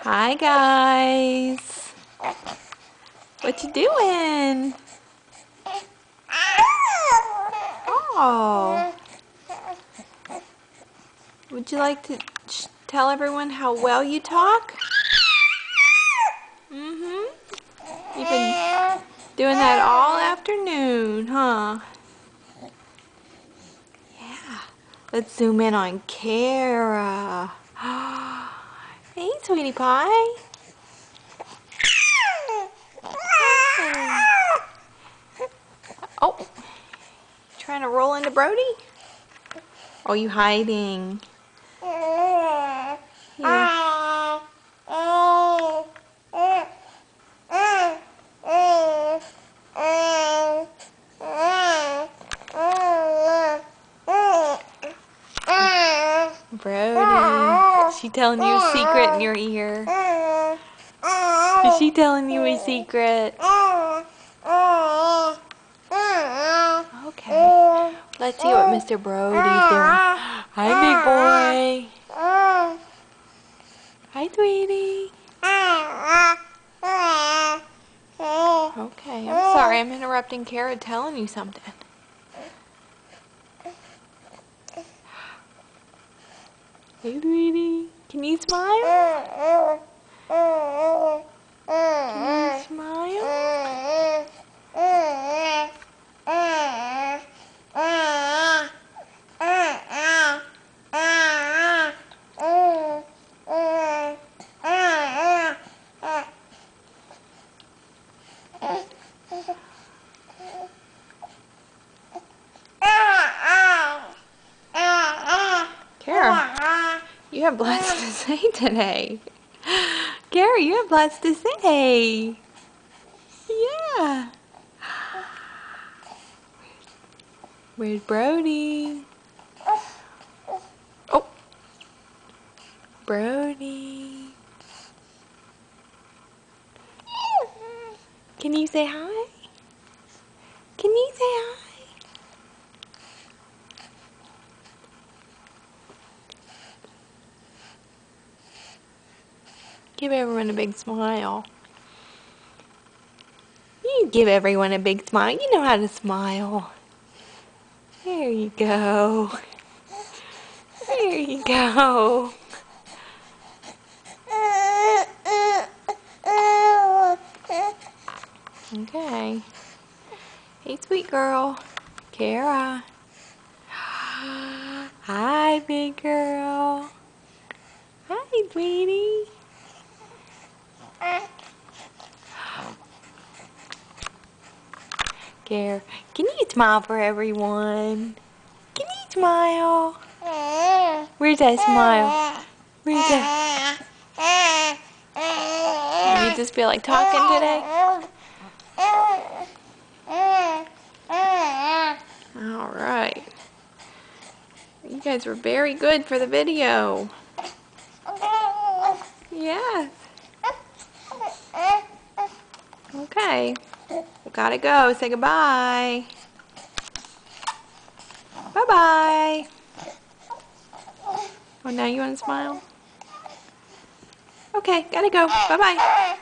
Hi guys. What you doing? Oh. Would you like to tell everyone how well you talk? Mm-hmm. You've been doing that all afternoon, huh? Yeah. Let's zoom in on Kara. Hey, sweetie pie. Oh, trying to roll into Brody? Oh, you hiding? Here. Brody, is she telling you a secret in your ear? Is she telling you a secret? Okay. Let's see what Mr. Brody's doing. Hi, big boy. Hi, sweetie. Okay, I'm sorry. I'm interrupting Kara telling you something. Hey, sweetie. Can you smile? Can you smile? Kara, you have lots to say today. Kara, you have lots to say. Yeah. Where's Brody? Oh. Brody. Can you say hi? Can you say hi? Give everyone a big smile. You give everyone a big smile. You know how to smile. There you go. There you go. Okay. Hey, sweet girl. Kara. Hi, big girl. Hi, sweetie. Kara, can you smile for everyone? Can you smile? Where's that smile? Where's that? You just feel like talking today? All right. You guys were very good for the video. Yes. Okay. Gotta go. Say goodbye. Bye-bye. Oh, now you want to smile? Okay, gotta go. Bye-bye.